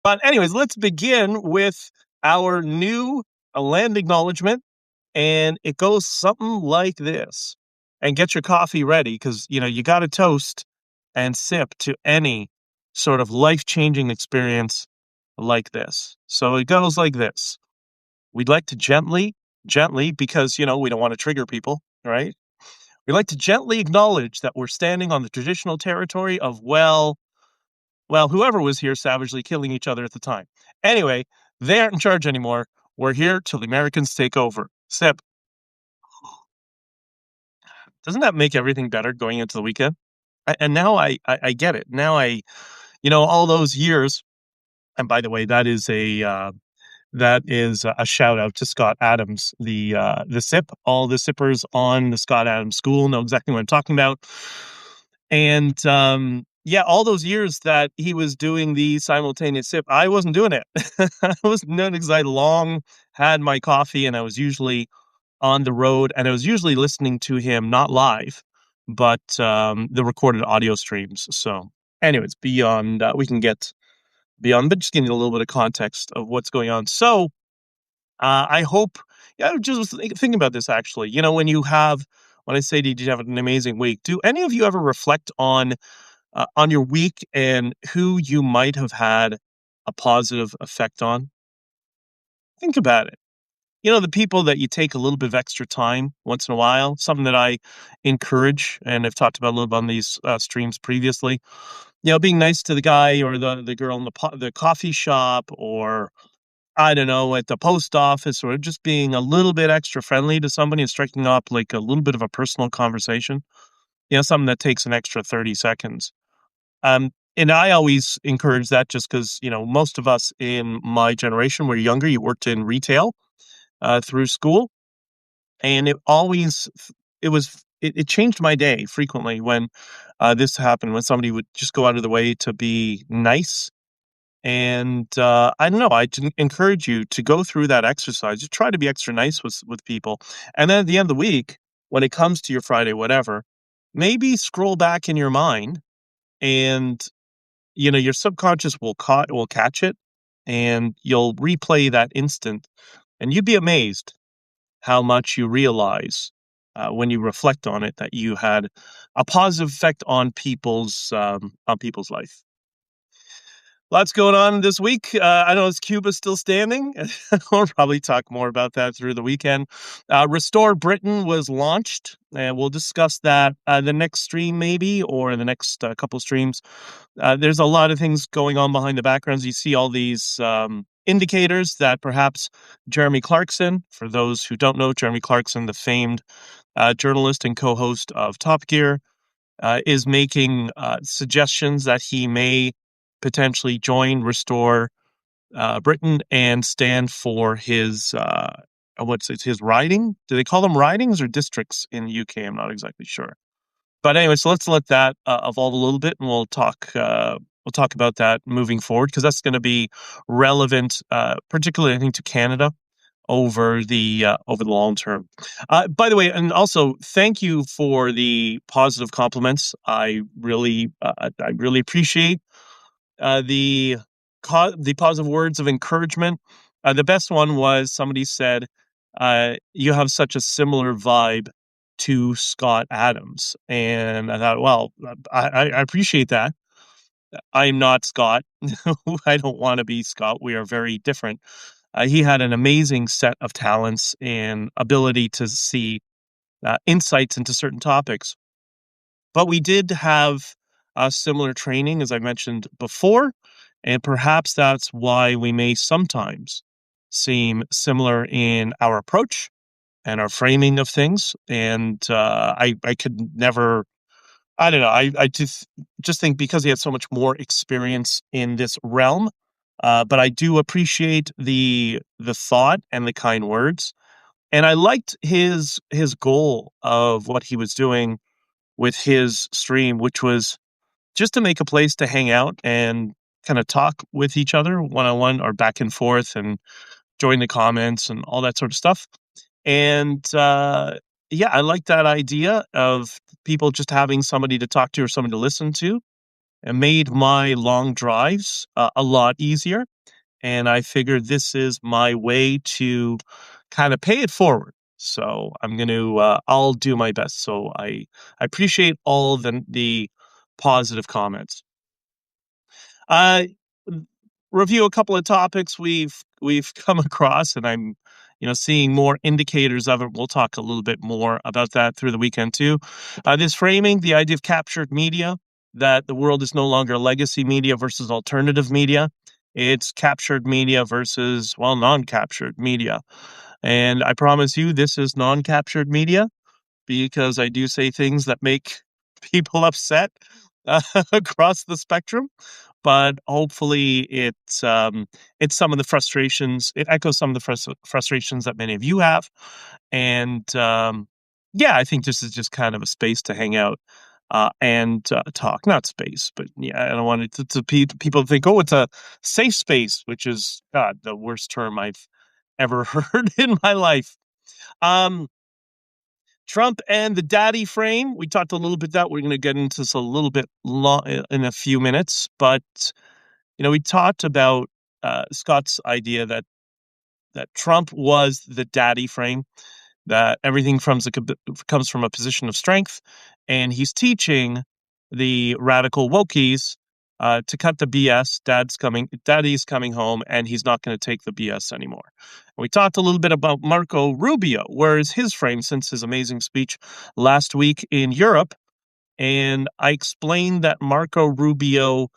But anyways, let's begin with our new land acknowledgement, and it goes something like this. And get your coffee ready because you got to toast and sip to any sort of life-changing experience like this. So it goes like this. We'd like to gently, because we don't want to trigger people, right? We'd like to gently acknowledge that we're standing on the traditional territory of whoever was here savagely killing each other at the time. Anyway, they aren't in charge anymore. We're here till the Americans take over. Sip. Doesn't that make everything better going into the weekend? And now I get it. Now all those years. And by the way, that is a shout out to Scott Adams, the sip. All the sippers on the Scott Adams School know exactly what I'm talking about. And yeah, all those years that he was doing the simultaneous sip, I wasn't doing it. I wasn't doing it because I long had my coffee and I was usually on the road and I was usually listening to him not live, but the recorded audio streams. So, anyways, beyond we can get beyond, but just giving you a little bit of context of what's going on. So, I hope, yeah, just thinking about this actually. When I say, did you have an amazing week? Do any of you ever reflect on your week and who you might have had a positive effect on? Think about it. The people that you take a little bit of extra time once in a while, something that I encourage and I've talked about a little bit on these streams previously. Being nice to the guy or the girl in the coffee shop, or I don't know, at the post office, or just being a little bit extra friendly to somebody and striking up like a little bit of a personal conversation. Something that takes an extra 30 seconds. And I always encourage that just because, most of us in my generation were younger. You worked in retail through school. And it changed my day frequently when this happened, when somebody would just go out of the way to be nice. And I don't know, encourage you to go through that exercise. You try to be extra nice with people. And then at the end of the week, when it comes to your Friday, whatever, maybe scroll back in your mind and your subconscious will catch it and you'll replay that instant and you'd be amazed how much you realize when you reflect on it that you had a positive effect on people's life. Lots going on this week. I know, is Cuba still standing? We'll probably talk more about that through the weekend. Restore Britain was launched, and we'll discuss that the next stream maybe, or the next couple streams. There's a lot of things going on behind the backgrounds. You see all these indicators that perhaps Jeremy Clarkson, for those who don't know, Jeremy Clarkson, the famed journalist and co-host of Top Gear, is making suggestions that he may potentially join Restore Britain and stand for his his riding? Do they call them ridings or districts in the UK? I'm not exactly sure. But anyway, so let's let that evolve a little bit, and we'll talk about that moving forward because that's going to be relevant, particularly I think to Canada over the long term. By the way, and also thank you for the positive compliments. I really appreciate the the positive words of encouragement. The best one was somebody said, "You have such a similar vibe to Scott Adams," and I thought, well, I appreciate that. I'm not Scott. I don't want to be Scott. We are very different. He had an amazing set of talents and ability to see insights into certain topics. But we did have a similar training, as I mentioned before, and perhaps that's why we may sometimes seem similar in our approach and our framing of things. And I could never, I don't know, I just think because he had so much more experience in this realm. But I do appreciate the thought and the kind words, and I liked his goal of what he was doing with his stream, which was just to make a place to hang out and kind of talk with each other one on one or back and forth and join the comments and all that sort of stuff. And yeah, I like that idea of people just having somebody to talk to or somebody to listen to. and made my long drives a lot easier. And I figured this is my way to kind of pay it forward. So I'll do my best. So I appreciate all the positive comments. Uh, Review a couple of topics we've come across, and I'm seeing more indicators of it. We'll talk a little bit more about that through the weekend too. This framing the idea of captured media, that the world is no longer legacy media versus alternative media. It's captured media versus non-captured media. And I promise you, this is non-captured media because I do say things that make people upset across the spectrum. But hopefully, it's some of the frustrations. It echoes some of the frustrations that many of you have, and yeah, I think this is just kind of a space to hang out and talk. Not space, but yeah, I don't want it people to think, oh, it's a safe space, which is God, the worst term I've ever heard in my life. Um, Trump and the daddy frame. We talked a little bit that we're going to get into this a little bit in a few minutes, but we talked about Scott's idea that Trump was the daddy frame, that everything comes from a position of strength, and he's teaching the radical wokies to cut the BS. Daddy's coming home, and he's not going to take the BS anymore. We talked a little bit about Marco Rubio. Where is his frame since his amazing speech last week in Europe? And I explained that Marco Rubio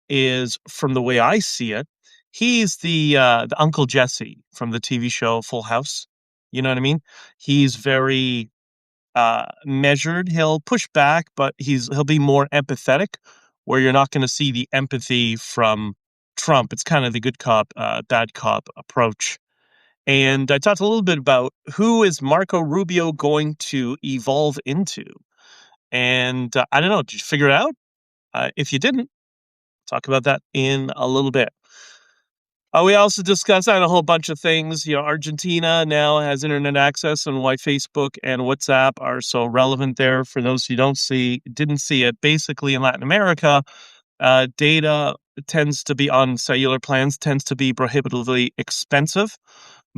is, from the way I see it, he's the Uncle Jesse from the TV show Full House. You know what I mean? He's very measured. He'll push back, but he'll be more empathetic, where you're not going to see the empathy from Trump. It's kind of the good cop, bad cop approach. And I talked a little bit about who is Marco Rubio going to evolve into. And I don't know, did you figure it out? If you didn't, talk about that in a little bit. We also discussed on a whole bunch of things. Argentina now has internet access, and why Facebook and WhatsApp are so relevant there. For those who didn't see it, basically in Latin America, data tends to be on cellular plans tends to be prohibitively expensive,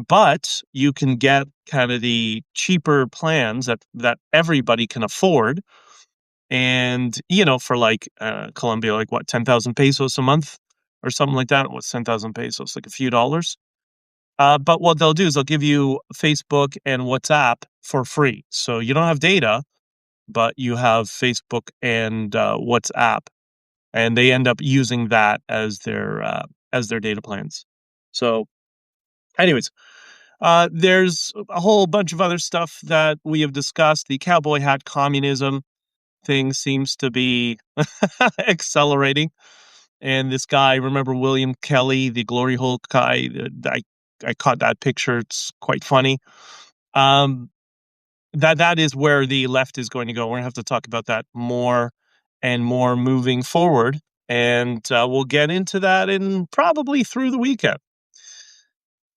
but you can get kind of the cheaper plans that everybody can afford. And, for Colombia, like what, 10,000 pesos a month or something like that? What's 10,000 pesos? Like a few dollars. But what they'll do is they'll give you Facebook and WhatsApp for free. So you don't have data, but you have Facebook and WhatsApp, and they end up using that as their data plans. So, anyways, there's a whole bunch of other stuff that we have discussed. The cowboy hat communism thing seems to be accelerating. And this guy, remember William Kelly, the glory hole guy? I caught that picture. It's quite funny. That is where the left is going to go. We're going to have to talk about that more and more moving forward. And we'll get into that in probably through the weekend.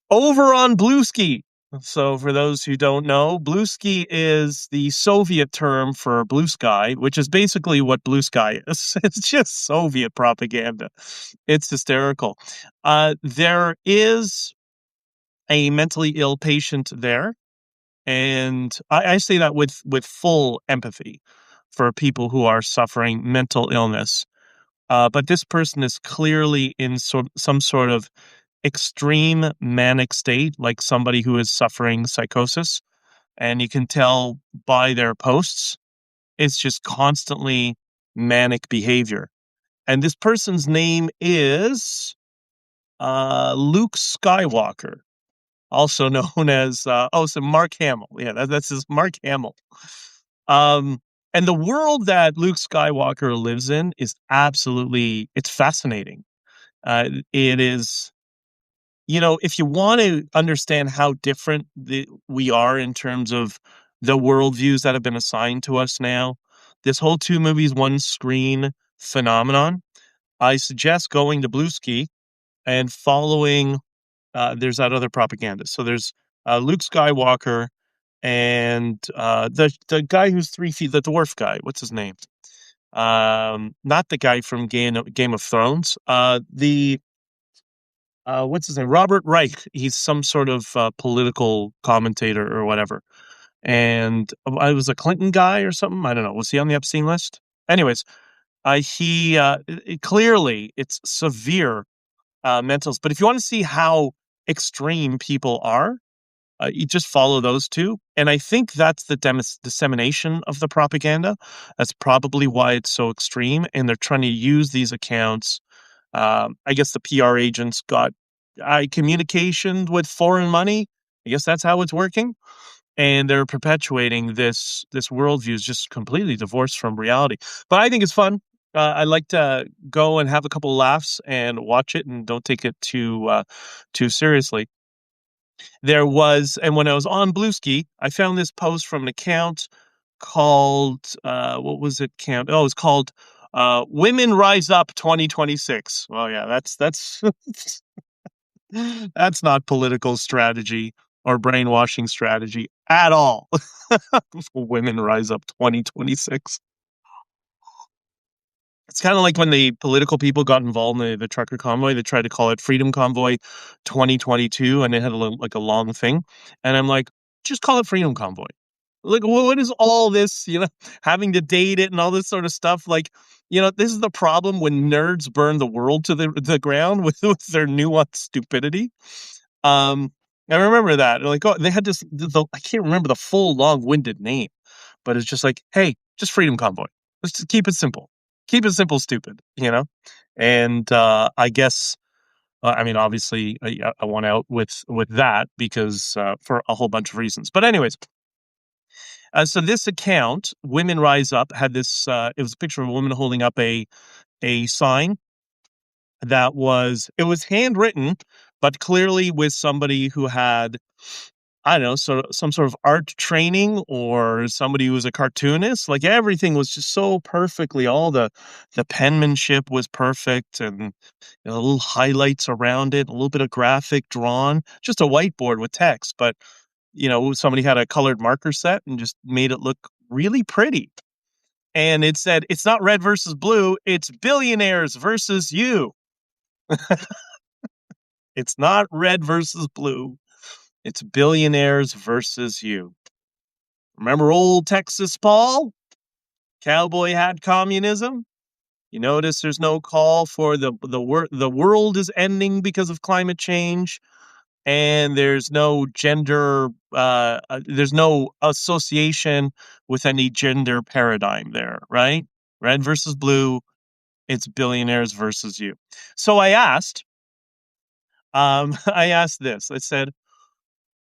Over on Bluesky. So for those who don't know, Bluesky is the Soviet term for blue sky, which is basically what blue sky is. It's just Soviet propaganda. It's hysterical. There is a mentally ill patient there, and I say that with full empathy for people who are suffering mental illness. But this person is clearly in some sort of extreme manic state, like somebody who is suffering psychosis. And you can tell by their posts, it's just constantly manic behavior. And this person's name is Luke Skywalker, also known as, so Mark Hamill. Yeah, that's his Mark Hamill. And the world that Luke Skywalker lives in is it's fascinating. It is, if you want to understand how different we are in terms of the worldviews that have been assigned to us now, this whole two movies, one screen phenomenon, I suggest going to Bluesky and following. There's that other propaganda. So there's Luke Skywalker and the guy who's 3 feet, the dwarf guy. What's his name? Not the guy from Game of Thrones. The what's his name? Robert Reich. He's some sort of political commentator or whatever. And I was a Clinton guy or something. I don't know. Was he on the Epstein list? Anyways, he clearly it's severe mentals. But if you want to see how extreme people are, you just follow those two. And I think that's the dissemination of the propaganda. That's probably why it's so extreme. And they're trying to use these accounts. I guess the PR agents got communication with foreign money. I guess that's how it's working. And they're perpetuating this worldview is just completely divorced from reality. But I think it's fun. I like to go and have a couple of laughs and watch it, and don't take it too seriously. There was, and when I was on Bluesky, I found this post from an account called what was it? Count? Oh, it's called "Women Rise Up 2026." Well, yeah, that's that's not political strategy or brainwashing strategy at all. Women Rise Up 2026. It's kind of like when the political people got involved in the trucker convoy. They tried to call it Freedom Convoy 2022, and it had like a long thing. And I'm like, just call it Freedom Convoy. Like, what is all this? Having to date it and all this sort of stuff. Like, this is the problem when nerds burn the world to the ground with their nuanced stupidity. I remember that. Like, oh, they had this. I can't remember the full long-winded name, but it's just like, hey, just Freedom Convoy. Let's just keep it simple. Keep it simple, stupid. And I guess, I mean, obviously, I went out with that because for a whole bunch of reasons. But anyways, so this account, Women Rise Up, had this. It was a picture of a woman holding up a sign that it was handwritten, but clearly with somebody who had, I don't know, some sort of art training, or somebody who was a cartoonist. Like, everything was just so perfectly, all the penmanship was perfect, and little highlights around it, a little bit of graphic drawn, just a whiteboard with text. But, somebody had a colored marker set and just made it look really pretty. And it said, it's not red versus blue, it's billionaires versus you. It's not red versus blue. It's billionaires versus you. Remember old Texas Paul? Cowboy hat communism? You notice there's no call for the world is ending because of climate change, and there's no gender, there's no association with any gender paradigm there, right? Red versus blue, it's billionaires versus you. So I asked, I asked this. I said,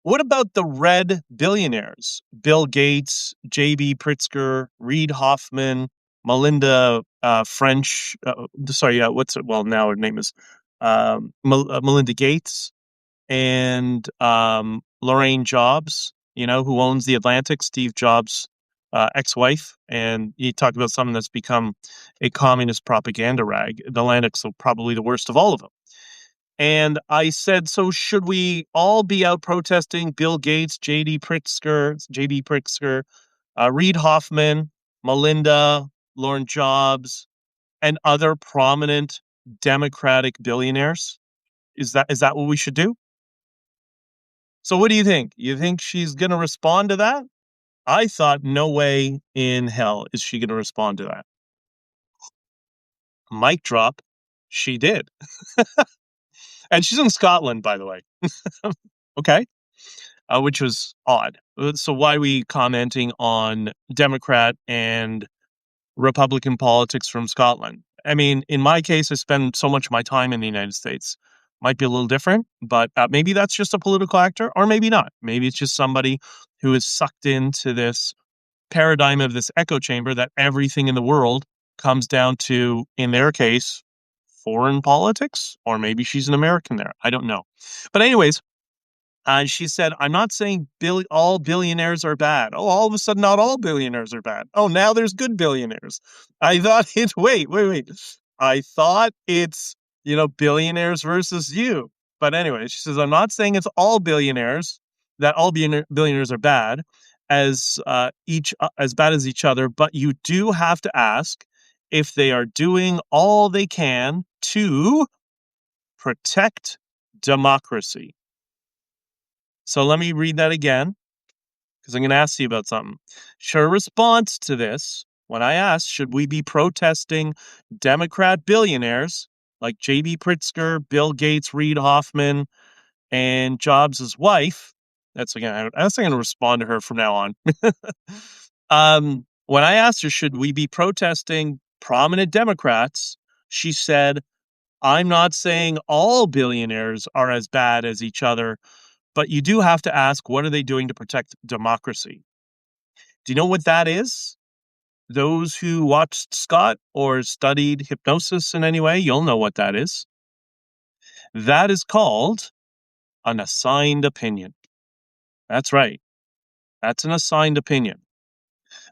what about the red billionaires? Bill Gates, J.B. Pritzker, Reid Hoffman, Melinda French. Sorry, what's it? Well, now her name is Melinda Gates, and Lorraine Jobs. Who owns the Atlantic? Steve Jobs' ex-wife, and he talked about something that's become a communist propaganda rag. The Atlantic's probably the worst of all of them. And I said, so should we all be out protesting Bill Gates, JB Pritzker, Reid Hoffman, Melinda, Lauren Jobs, and other prominent Democratic billionaires? Is that what we should do? So what do you think? You think she's going to respond to that? I thought, no way in hell is she going to respond to that. Mic drop. She did. And she's in Scotland, by the way. Okay. Which was odd. So why are we commenting on Democrat and Republican politics from Scotland? I mean, in my case, I spend so much of my time in the United States. Might be a little different, but maybe that's just a political actor, or maybe not. Maybe it's just somebody who is sucked into this paradigm of this echo chamber that everything in the world comes down to, in their case, foreign politics, or maybe she's an American there. I don't know. But anyways, she said, I'm not saying all billionaires are bad. Oh, all of a sudden, not all billionaires are bad. Oh, now there's good billionaires. I thought it's, wait. I thought it's, billionaires versus you. But anyway, she says, I'm not saying it's all billionaires, that all billionaires are bad, as bad as each other. But you do have to ask, if they are doing all they can to protect democracy. So let me read that again, because I'm going to ask you about something. Her response to this, when I asked, should we be protesting Democrat billionaires like J.B. Pritzker, Bill Gates, Reid Hoffman, and Jobs' wife, that's going to respond to her from now on. When I asked her, should we be protesting prominent Democrats, she said, I'm not saying all billionaires are as bad as each other, but you do have to ask, what are they doing to protect democracy? Do you know what that is? Those who watched Scott or studied hypnosis in any way, you'll know what that is. That is called an assigned opinion. That's right. That's an assigned opinion.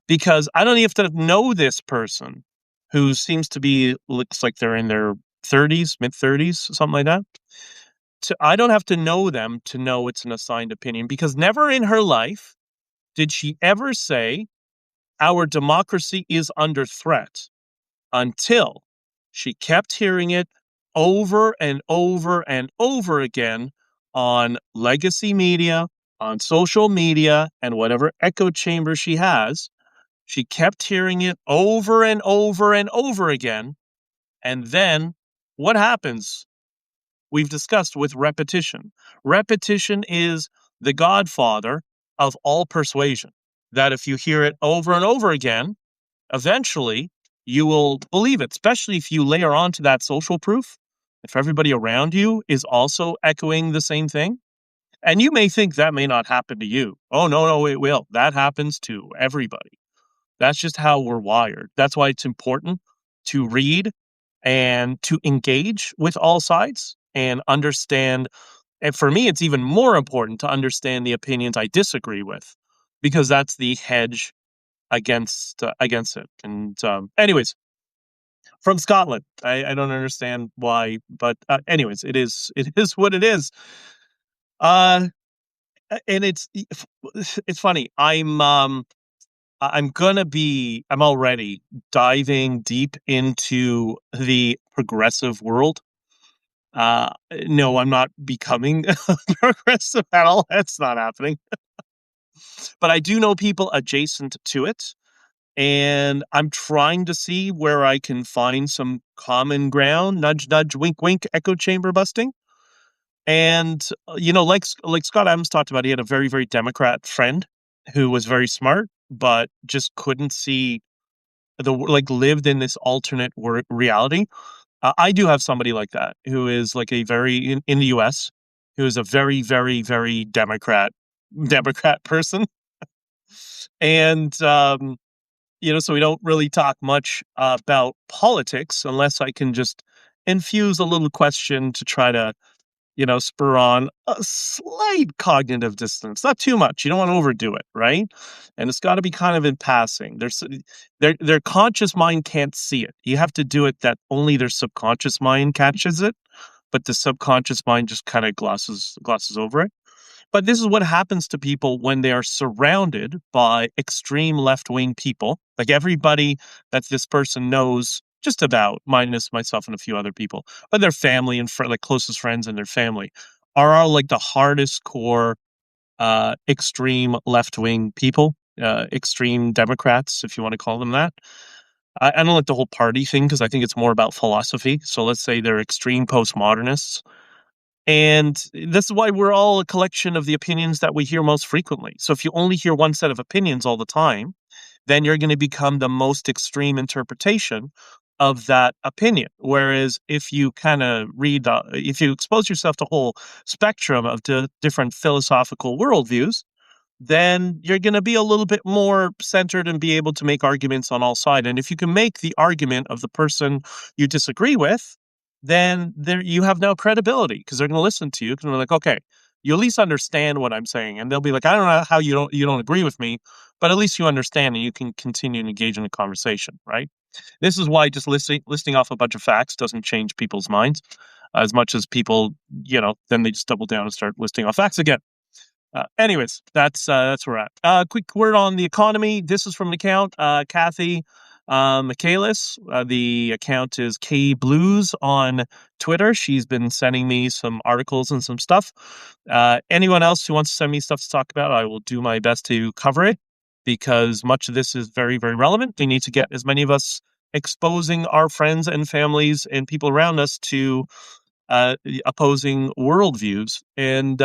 Because I don't even have to know this person who seems to be, looks like they're in their 30s, mid 30s, something like that. I don't have to know them to know it's an assigned opinion, because never in her life did she ever say our democracy is under threat until she kept hearing it over and over and over again on legacy media, on social media, and whatever echo chamber she has. She kept hearing it over and over and over again. And then what happens? We've discussed with repetition. Repetition is the godfather of all persuasion. That if you hear it over and over again, eventually you will believe it, especially if you layer onto that social proof. If everybody around you is also echoing the same thing, and you may think that may not happen to you. Oh, no, it will. That happens to everybody. That's just how we're wired. That's why it's important to read and to engage with all sides and understand. And for me, it's even more important to understand the opinions I disagree with, because that's the hedge against it. And anyways, from Scotland, I don't understand why, but anyways, it is what it is. And it's funny. I'm already diving deep into the progressive world. No, I'm not becoming progressive at all. That's not happening. But I do know people adjacent to it. And I'm trying to see where I can find some common ground, nudge, nudge, wink, wink, echo chamber busting. And, like Scott Adams talked about, he had a very, very Democrat friend who was very smart, but just couldn't see lived in this alternate reality. I do have somebody like that who is like in the US, who is a very, very, very Democrat person. And, so we don't really talk much about politics unless I can just infuse a little question to try to, spur on a slight cognitive dissonance. Not too much. You don't want to overdo it, right? And it's got to be kind of in passing. Their conscious mind can't see it. You have to do it that only their subconscious mind catches it, but the subconscious mind just kind of glosses over it. But this is what happens to people when they are surrounded by extreme left-wing people. Like everybody that this person knows, just about, minus myself and a few other people, but their family and closest friends and their family are all like the hardest core extreme left-wing people, extreme Democrats, if you want to call them that. I don't like the whole party thing because I think it's more about philosophy. So let's say they're extreme postmodernists. And this is why we're all a collection of the opinions that we hear most frequently. So if you only hear one set of opinions all the time, then you're going to become the most extreme interpretation of that opinion. Whereas if you kind of if you expose yourself to a whole spectrum of different philosophical worldviews, then you're going to be a little bit more centered and be able to make arguments on all sides. And if you can make the argument of the person you disagree with, then you have no credibility, because they're going to listen to you because they're like, okay, you at least understand what I'm saying. And they'll be like, I don't know how you don't agree with me, but at least you understand and you can continue to engage in a conversation, right? This is why just listing off a bunch of facts doesn't change people's minds as much as people, then they just double down and start listing off facts again. Anyways, that's where we're at. Quick word on the economy. This is from an account, Kathy Michaelis, the account is K Blues on Twitter. She's been sending me some articles and some stuff. Anyone else who wants to send me stuff to talk about, I will do my best to cover it because much of this is very, very relevant. We need to get as many of us exposing our friends and families and people around us to opposing worldviews. And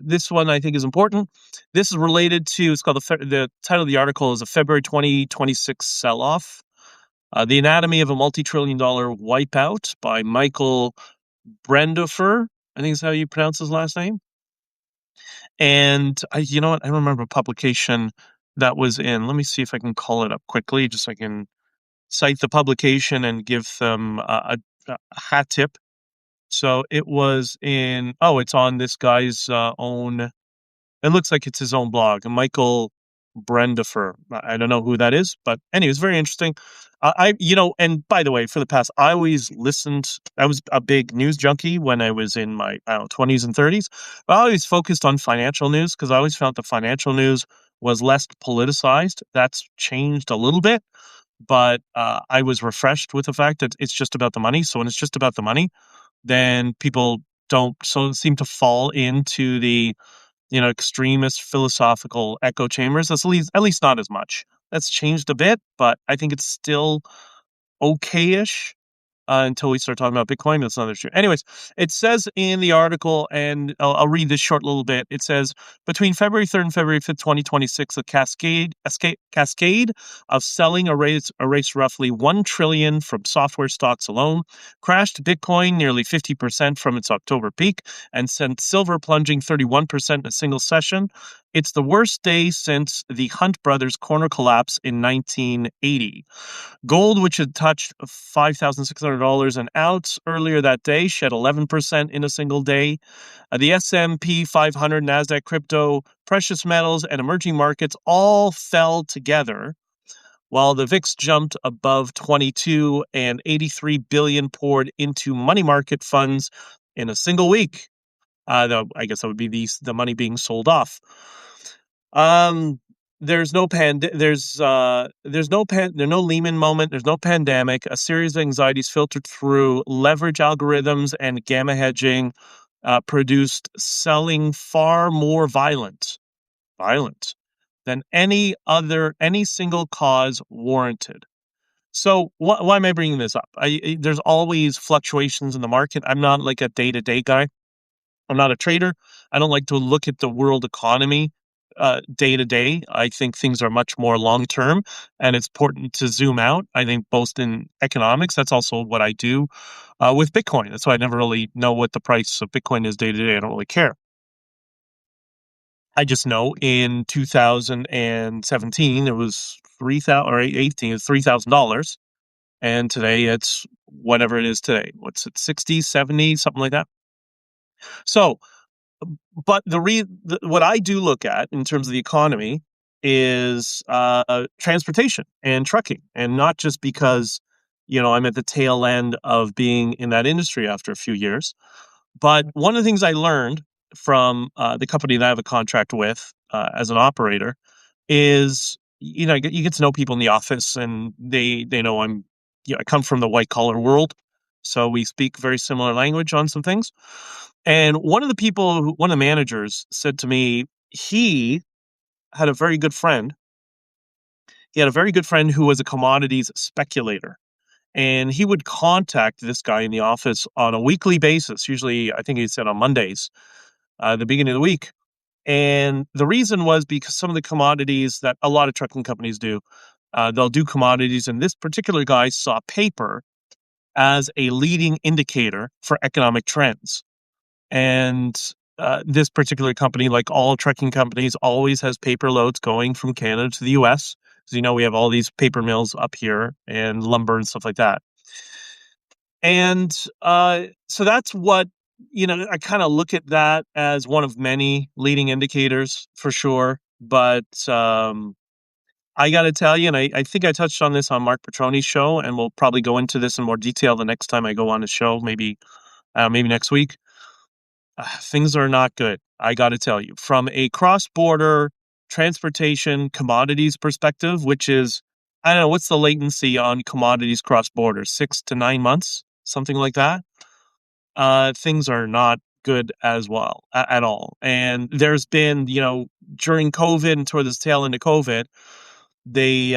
this one I think is important. This is related to, it's called the title of the article is a February 2026 sell-off. The Anatomy of a Multi-Trillion-Dollar Wipeout by Michael Brendofer, I think is how you pronounce his last name. And you know what? I don't remember a publication that was in. Let me see if I can call it up quickly, just so I can cite the publication and give them a hat tip. So it was in, it's on this guy's own, it looks like it's his own blog, Michael Brendofer. I don't know who that is, but anyway, it's very interesting. And by the way, for the past, I always listened, I was a big news junkie when I was in my, 20s and 30s, but I always focused on financial news because I always felt the financial news was less politicized. That's changed a little bit, but I was refreshed with the fact that it's just about the money. So when it's just about the money, then people don't seem to fall into the extremist philosophical echo chambers. That's at least not as much. That's changed a bit, but I think it's still okay-ish until we start talking about Bitcoin. That's another issue. Anyways, it says in the article, and I'll read this short little bit. It says, between February 3rd and February 5th, 2026, a cascade of selling erased roughly $1 trillion from software stocks alone, crashed Bitcoin nearly 50% from its October peak, and sent silver plunging 31% in a single session. It's the worst day since the Hunt brothers' corner collapse in 1980. Gold, which had touched $5,600 an ounce earlier that day, shed 11% in a single day. The S&P 500, NASDAQ, crypto, precious metals, and emerging markets all fell together, while the VIX jumped above 22 and 83 billion poured into money market funds in a single week. Though I guess that would be the money being sold off. There's no Lehman moment. There's no pandemic. A series of anxieties filtered through leverage algorithms and gamma hedging produced selling far more violent than any single cause warranted. So why am I bringing this up? There's always fluctuations in the market. I'm not like a day-to-day guy. I'm not a trader. I don't like to look at the world economy day to day. I think things are much more long term, and it's important to zoom out. I think both in economics, that's also what I do with Bitcoin. That's why I never really know what the price of Bitcoin is day to day. I don't really care. I just know in 2017 it was 3,000 or 18, it was $3,000, and today it's whatever it is today. What's it, 60, 70, something like that. So but what I do look at in terms of the economy is transportation and trucking, and not just because I'm at the tail end of being in that industry after a few years. But one of the things I learned from the company that I have a contract with as an operator is you get to know people in the office, and they know I come from the white collar world, so we speak very similar language on some things. And one of the managers said to me, he had a very good friend. He had a very good friend who was a commodities speculator. And he would contact this guy in the office on a weekly basis. Usually, I think he said on Mondays, the beginning of the week. And the reason was because some of the commodities that a lot of trucking companies do, they'll do commodities. And this particular guy saw paper as a leading indicator for economic trends. And this particular company, like all trucking companies, always has paper loads going from Canada to the US. Because, we have all these paper mills up here and lumber and stuff like that. And so that's what, I kind of look at that as one of many leading indicators for sure. But I got to tell you, and I think I touched on this on Mark Petroni's show, and we'll probably go into this in more detail the next time I go on the show, maybe next week. Things are not good, I got to tell you. From a cross-border transportation commodities perspective, which is I don't know, what's the latency on commodities cross border? 6 to 9 months, something like that. Things are not good as well at all. And there's been, during COVID and toward this tail end of COVID, they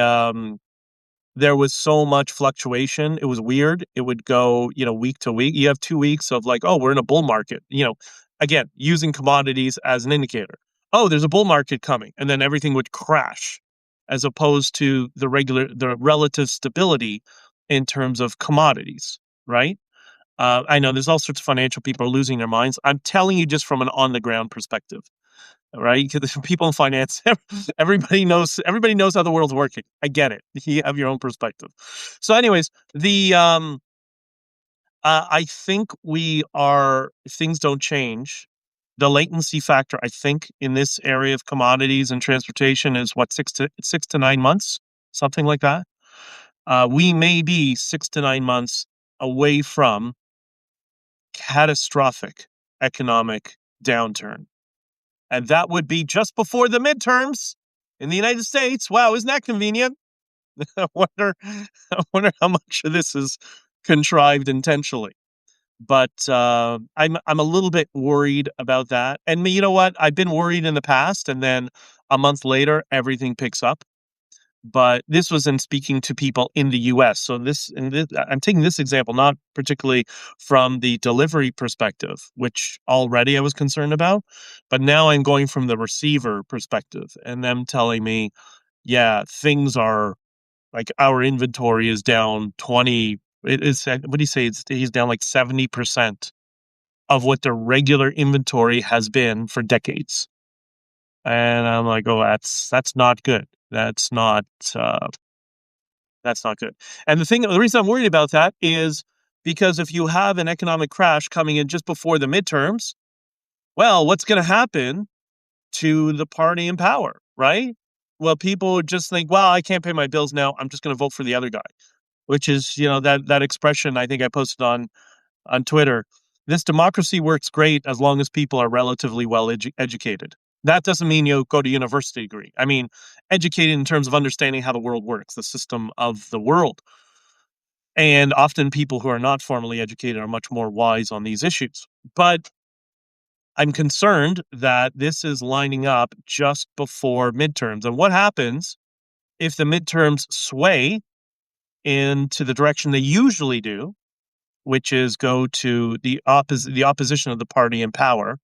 there was so much fluctuation. It was weird. It would go, week to week. You have 2 weeks of like, oh, we're in a bull market. Again, using commodities as an indicator. Oh, there's a bull market coming, and then everything would crash, as opposed to the relative stability in terms of commodities, right? I know there's all sorts of financial people are losing their minds. I'm telling you just from an on the ground perspective, right? Because people in finance, everybody knows how the world's working. I get it. You have your own perspective. So, anyways, I think if things don't change, the latency factor, I think, in this area of commodities and transportation is what, 6 to 9 months, something like that. We may be 6 to 9 months away from catastrophic economic downturn. And that would be just before the midterms in the United States. Wow, isn't that convenient? I wonder, I wonder how much of this is contrived intentionally. But I'm a little bit worried about that. And you know what? I've been worried in the past, and then a month later, everything picks up. But this was in speaking to people in the U.S. So I'm taking this example not particularly from the delivery perspective, which already I was concerned about, but now I'm going from the receiver perspective, and them telling me, yeah, things are like our inventory is down 20. It is, what do you say? He's down like 70% of what the regular inventory has been for decades. And I'm like, oh, that's not good. Uh, that's not good. And the reason I'm worried about that is because if you have an economic crash coming in just before the midterms, well, what's going to happen to the party in power, right? Well, people would just think, well, I can't pay my bills now. I'm just going to vote for the other guy, which is, that expression I think I posted on Twitter. This democracy works great as long as people are relatively well educated. That doesn't mean you go to university degree. I mean, educated in terms of understanding how the world works, the system of the world. And often people who are not formally educated are much more wise on these issues. But I'm concerned that this is lining up just before midterms. And what happens if the midterms sway into the direction they usually do, which is go to the opposition of the party in power?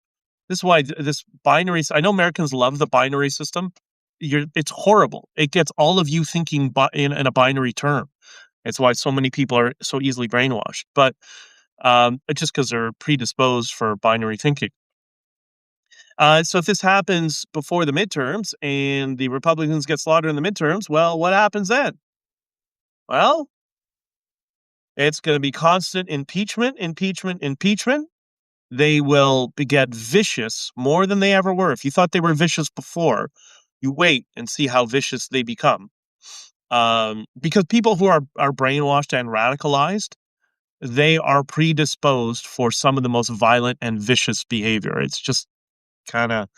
This is why this binary. I know Americans love the binary system. It's horrible. It gets all of you thinking in a binary term. It's why so many people are so easily brainwashed. But it's just because they're predisposed for binary thinking. So if this happens before the midterms and the Republicans get slaughtered in the midterms, well, what happens then? Well, it's going to be constant impeachment, impeachment, impeachment. They will get vicious more than they ever were. If you thought they were vicious before, you wait and see how vicious they become. Because people who are brainwashed and radicalized, they are predisposed for some of the most violent and vicious behavior. It's just kind of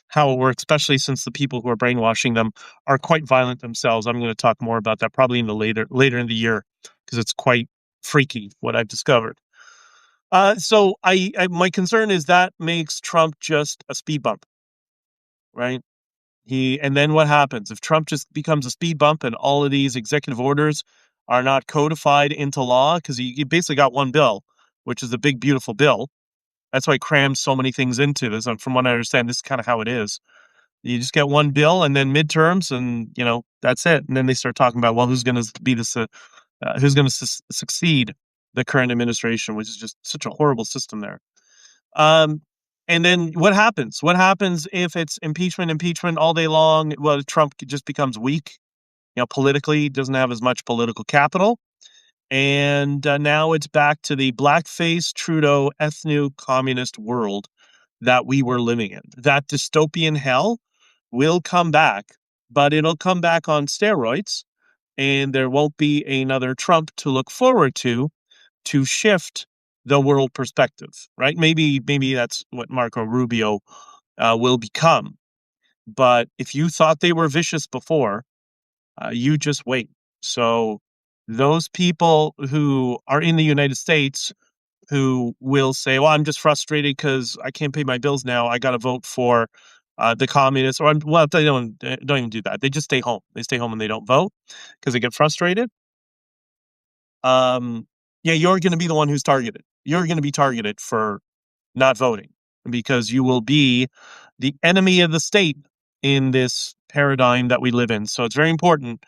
how it works, especially since the people who are brainwashing them are quite violent themselves. I'm going to talk more about that probably in the later in the year, because it's quite freaky what I've discovered. So my concern is that makes Trump just a speed bump, right? And then what happens if Trump just becomes a speed bump and all of these executive orders are not codified into law? Because he basically got one bill, which is the big, beautiful bill. That's why he crams so many things into this. And from what I understand, this is kind of how it is. You just get one bill and then midterms, and that's it. And then they start talking about, well, who's going to be this? Who's going to succeed the current administration, which is just such a horrible system there. And then what happens? What happens if it's impeachment all day long? Well, Trump just becomes weak. Politically, doesn't have as much political capital. And now it's back to the blackface Trudeau ethno-communist world that we were living in. That dystopian hell will come back, but it'll come back on steroids, and there won't be another Trump to look forward to shift the world perspective, right? Maybe that's what Marco Rubio will become. But if you thought they were vicious before, you just wait. So those people who are in the United States who will say, well, I'm just frustrated because I can't pay my bills now. I got to vote for the communists. Well, they don't even do that. They just stay home. They stay home and they don't vote because they get frustrated. Yeah, you're going to be the one who's targeted. You're going to be targeted for not voting because you will be the enemy of the state in this paradigm that we live in. So it's very important.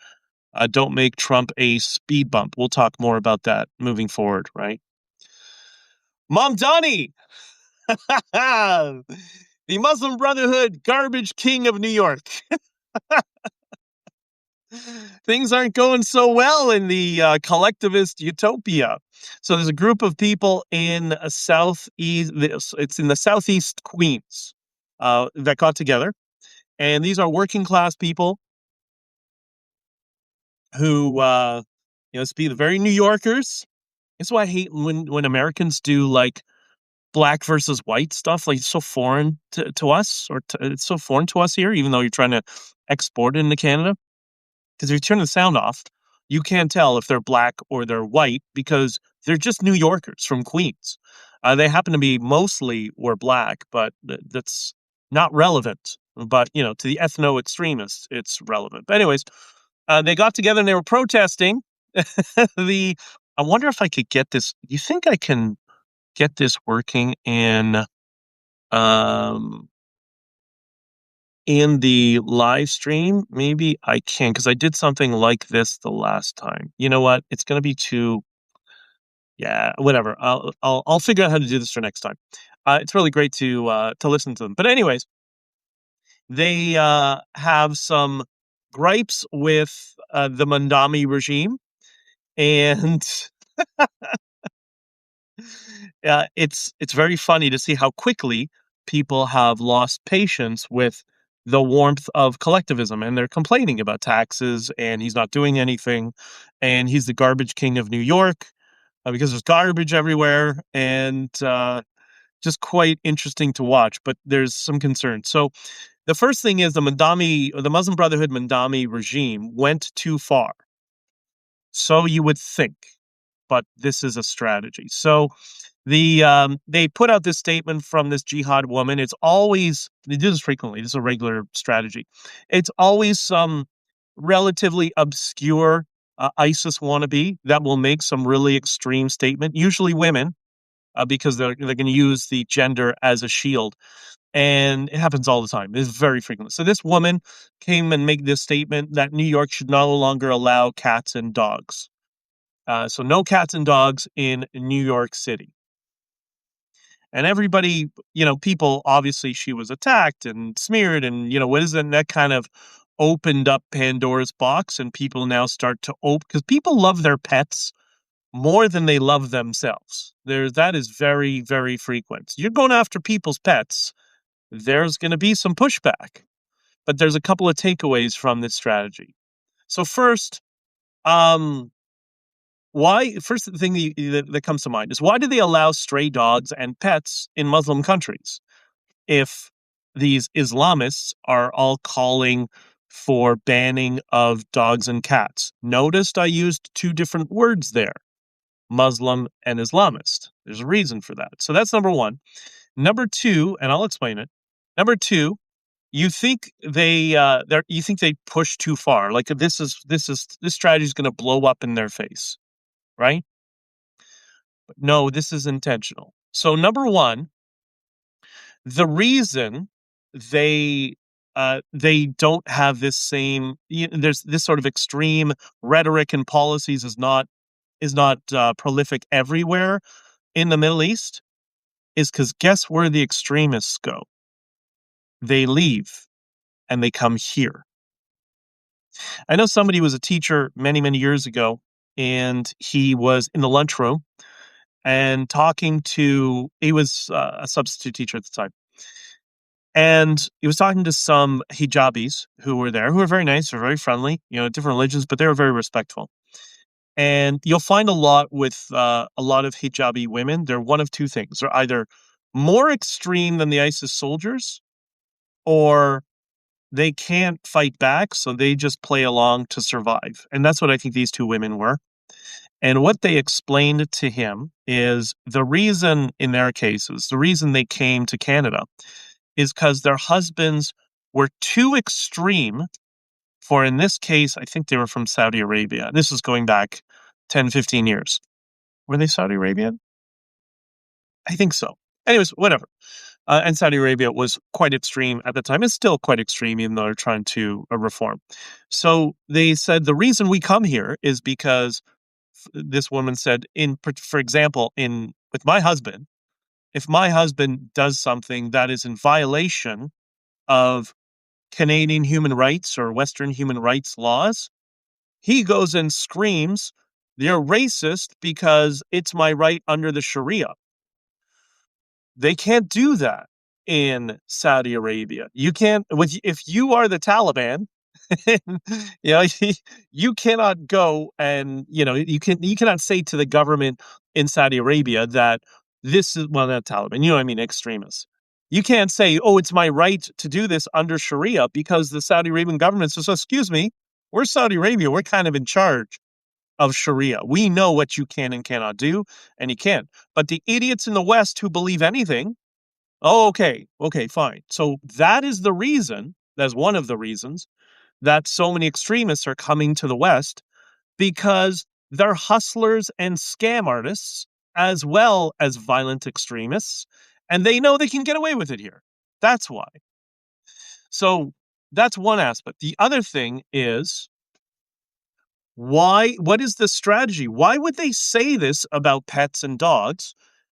Don't make Trump a speed bump. We'll talk more about that moving forward, right? Mamdani, the Muslim Brotherhood garbage king of New York. Things aren't going so well in the collectivist utopia. So there's a group of people in southeast. It's in the southeast Queens that got together, and these are working class people who, be the very New Yorkers. That's why I hate when Americans do like black versus white stuff. Like it's so foreign to us, it's so foreign to us here, even though you're trying to export it into Canada. Because if you turn the sound off, you can't tell if they're black or they're white because they're just New Yorkers from Queens. They happen to be mostly were black, but that's not relevant. But to the ethno extremists, it's relevant. But anyways, they got together and they were protesting the. I wonder if I could get this. You think I can get this working um in the live stream? Maybe I can, because I did something like this the last time. You know what? It's going to be too. Yeah, whatever. I'll figure out how to do this for next time. It's really great to listen to them. But anyways, they have some gripes with the Mamdani regime, and it's very funny to see how quickly people have lost patience with the warmth of collectivism, and they're complaining about taxes, and he's not doing anything, and he's the garbage king of New York because there's garbage everywhere, and just quite interesting to watch. But there's some concern. So the first thing is the Muslim Brotherhood Mamdani regime went too far. So you would think, but this is a strategy. So they put out this statement from this jihad woman. It's always, they do this frequently. This is a regular strategy. It's always some relatively obscure ISIS wannabe that will make some really extreme statement. Usually women, because they're going to use the gender as a shield, and it happens all the time. It's very frequent. So this woman came and made this statement that New York should no longer allow cats and dogs. So no cats and dogs in New York City. And everybody, people, obviously she was attacked and smeared, and what is it? And that kind of opened up Pandora's box, and people now start to open, because people love their pets more than they love themselves. That is very, very frequent. You're going after people's pets, there's going to be some pushback, but there's a couple of takeaways from this strategy. So first, first thing that comes to mind is, why do they allow stray dogs and pets in Muslim countries if these Islamists are all calling for banning of dogs and cats? Noticed I used two different words there, Muslim and Islamist. There's a reason for that. So that's number one. Number two, and I'll explain it. Number two, you think you think they push too far. Like this strategy is going to blow up in their face, right? But no, this is intentional. So number one, the reason they don't have this same, there's this sort of extreme rhetoric and policies is not prolific everywhere in the Middle East, is because guess where the extremists go? They leave and they come here. I know somebody was a teacher many, many years ago, and he was in the lunchroom and he was a substitute teacher at the time. And he was talking to some hijabis who were there, who were very nice, were very friendly, different religions, but they were very respectful. And you'll find a lot with a lot of hijabi women. They're one of two things. They're either more extreme than the ISIS soldiers, or they can't fight back, so they just play along to survive. And that's what I think these two women were. And what they explained to him is the reason, in their cases, the reason they came to Canada is because their husbands were too extreme for, in this case, I think they were from Saudi Arabia. This is going back 10, 15 years. Were they Saudi Arabian? I think so. Anyways, whatever. And Saudi Arabia was quite extreme at the time. It's still quite extreme, even though they're trying to reform. So they said the reason we come here is because this woman said, for example, with my husband, if my husband does something that is in violation of Canadian human rights or Western human rights laws, he goes and screams, "You're racist because it's my right under the Sharia." They can't do that in Saudi Arabia. You can't, if you are the Taliban, you know, you cannot go and, you cannot say to the government in Saudi Arabia that this is, well, not Taliban, you know what I mean, extremists. You can't say, "Oh, it's my right to do this under Sharia," because the Saudi Arabian government says, "Excuse me, we're Saudi Arabia. We're kind of in charge of Sharia. We know what you can and cannot do, and you can't." But the idiots in the West who believe anything, oh, okay, fine. So that is the reason, that's one of the reasons that so many extremists are coming to the West, because they're hustlers and scam artists as well as violent extremists, and they know they can get away with it here. That's why. So that's one aspect. The other thing is, what is the strategy? Why would they say this about pets and dogs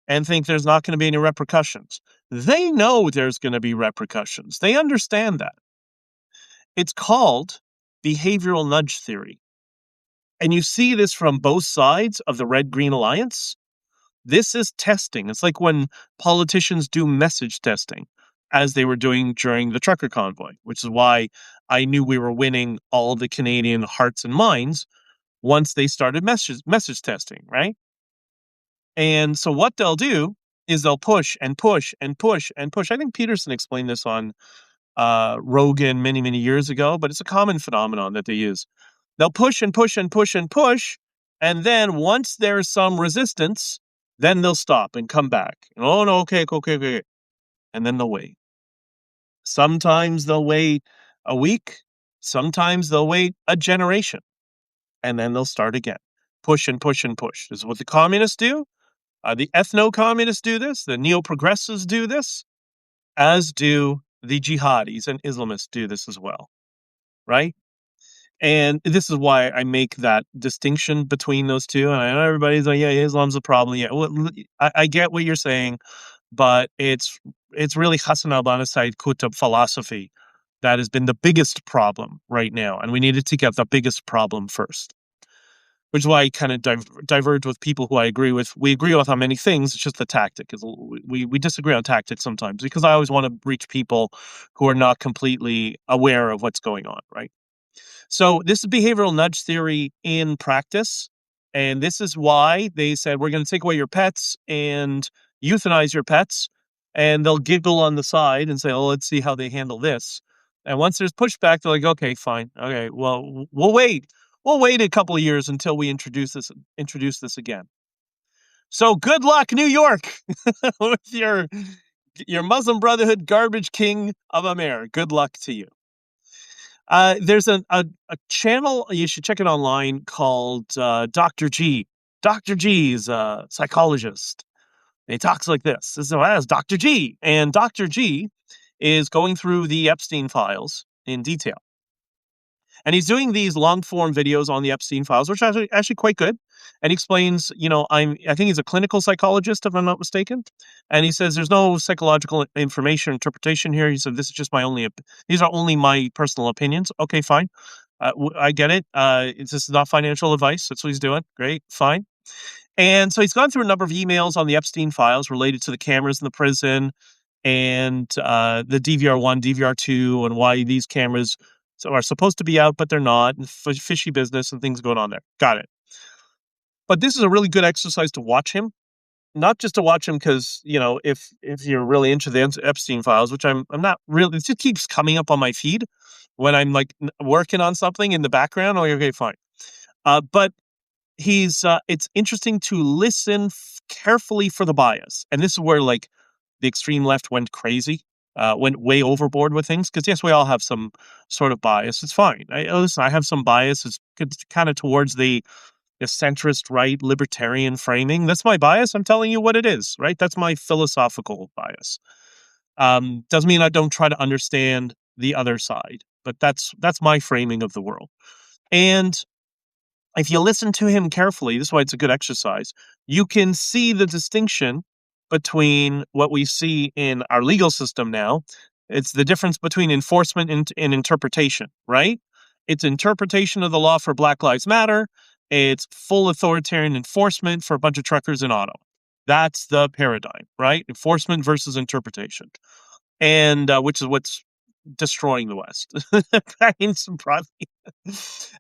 and think there's not going to be any repercussions? They know there's going to be repercussions. They understand that. It's called behavioral nudge theory. And you see this from both sides of the Red-Green Alliance. This is testing. It's like when politicians do message testing, as they were doing during the trucker convoy, which is why I knew we were winning all the Canadian hearts and minds once they started message testing, right? And so what they'll do is they'll push and push and push and push. I think Peterson explained this on Rogan many, many years ago, but it's a common phenomenon that they use. They'll push and push and push and push, and then once there's some resistance, then they'll stop and come back. And, "Oh, no, okay. And then they'll wait. Sometimes they'll wait a week. Sometimes they'll wait a generation. And then they'll start again. Push and push and push. This is what the communists do. The ethno-communists do this. The neo-progressives do this. As do the jihadis and Islamists do this as well. Right? And this is why I make that distinction between those two. And I know everybody's like, "Yeah, Islam's a problem." Yeah, well, I get what you're saying, but it's really Hassan al-Banna's Sayyid Qutb philosophy that has been the biggest problem right now, and we need to take out the biggest problem first. Which is why I kind of diverge with people who I agree with. We agree with on many things. It's just the tactic. We disagree on tactics sometimes, because I always want to reach people who are not completely aware of what's going on, right? So this is behavioral nudge theory in practice. And this is why they said, "We're going to take away your pets and euthanize your pets." And they'll giggle on the side and say, "Oh, let's see how they handle this." And once there's pushback, they're like, "Okay, fine. Okay, well, we'll wait. We'll wait a couple of years until we introduce this again." So good luck, New York, with your Muslim Brotherhood garbage king of a mayor. Good luck to you. There's a channel, you should check it online, called Dr. G. Dr. G is a psychologist. He talks like this. This is Dr. G. And Dr. G is going through the Epstein files in detail. And he's doing these long form videos on the Epstein files, which are actually quite good. And he explains, I think he's a clinical psychologist, if I'm not mistaken. And he says there's no psychological information interpretation here. He said, these are only my personal opinions. Okay, fine. I get it. This is not financial advice. That's what he's doing. Great, fine. And so he's gone through a number of emails on the Epstein files related to the cameras in the prison and the DVR1, DVR2, and why these cameras are supposed to be out, but they're not, and fishy business and things going on there. Got it. But this is a really good exercise to watch him. Not just to watch him because, if you're really into the Epstein files, which I'm not really, it just keeps coming up on my feed. when I'm like working on something in the background. Oh, okay, fine. But it's interesting to listen carefully for the bias. And this is where like the extreme left went crazy, went way overboard with things. Because yes, we all have some sort of bias. It's fine. Listen, I have some bias. It's kind of towards the centrist right libertarian framing. That's my bias. I'm telling you what it is, right? That's my philosophical bias. Doesn't mean I don't try to understand the other side, but that's my framing of the world. And if you listen to him carefully, this is why it's a good exercise, you can see the distinction between what we see in our legal system now. It's the difference between enforcement and interpretation, right? It's interpretation of the law for Black Lives Matter. It's full authoritarian enforcement for a bunch of truckers in auto. That's the paradigm, right? Enforcement versus interpretation. And which is what's destroying the West.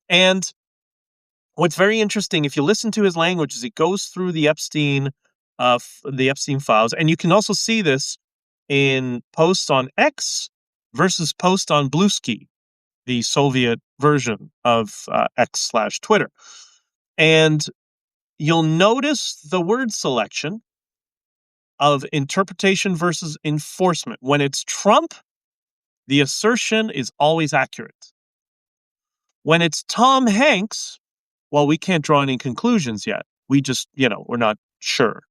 And what's very interesting, if you listen to his language, is it goes through the Epstein files, and you can also see this in posts on X versus posts on Bluesky, the Soviet version of X/Twitter, and you'll notice the word selection of interpretation versus enforcement. When it's Trump, the assertion is always accurate. When it's Tom Hanks, well, we can't draw any conclusions yet. We just, we're not sure.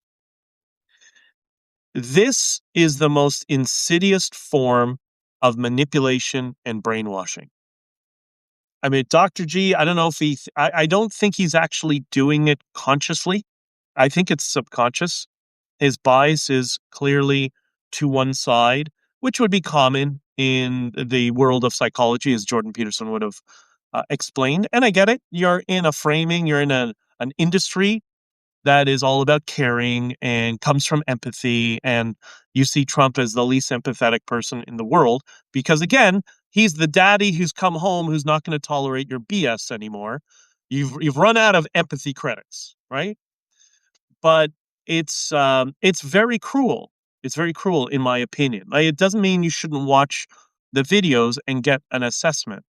This is the most insidious form of manipulation and brainwashing. I mean, Dr. G, I don't know if I don't think he's actually doing it consciously. I think it's subconscious. His bias is clearly to one side, which would be common in the world of psychology, as Jordan Peterson would have explained. And I get it. You're in a framing, you're in an industry that is all about caring and comes from empathy. And you see Trump as the least empathetic person in the world because, again, he's the daddy who's come home who's not going to tolerate your BS anymore. You've run out of empathy credits, right? But it's very cruel. It's very cruel, in my opinion. Like, it doesn't mean you shouldn't watch the videos and get an assessment,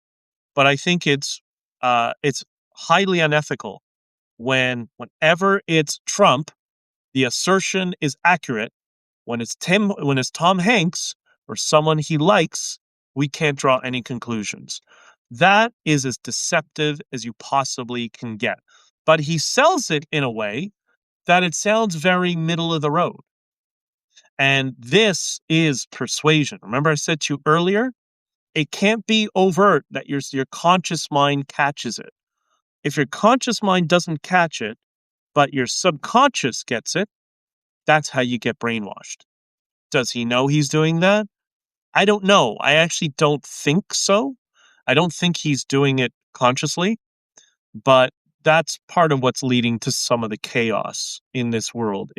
but I think it's highly unethical whenever it's Trump, the assertion is accurate. When it's Tom Hanks or someone he likes, we can't draw any conclusions. That is as deceptive as you possibly can get. But he sells it in a way that it sounds very middle of the road. And this is persuasion. Remember I said to you earlier, it can't be overt that your conscious mind catches it. If your conscious mind doesn't catch it, but your subconscious gets it, that's how you get brainwashed. Does he know he's doing that? I don't know. I actually don't think so. I don't think he's doing it consciously, but that's part of what's leading to some of the chaos in this world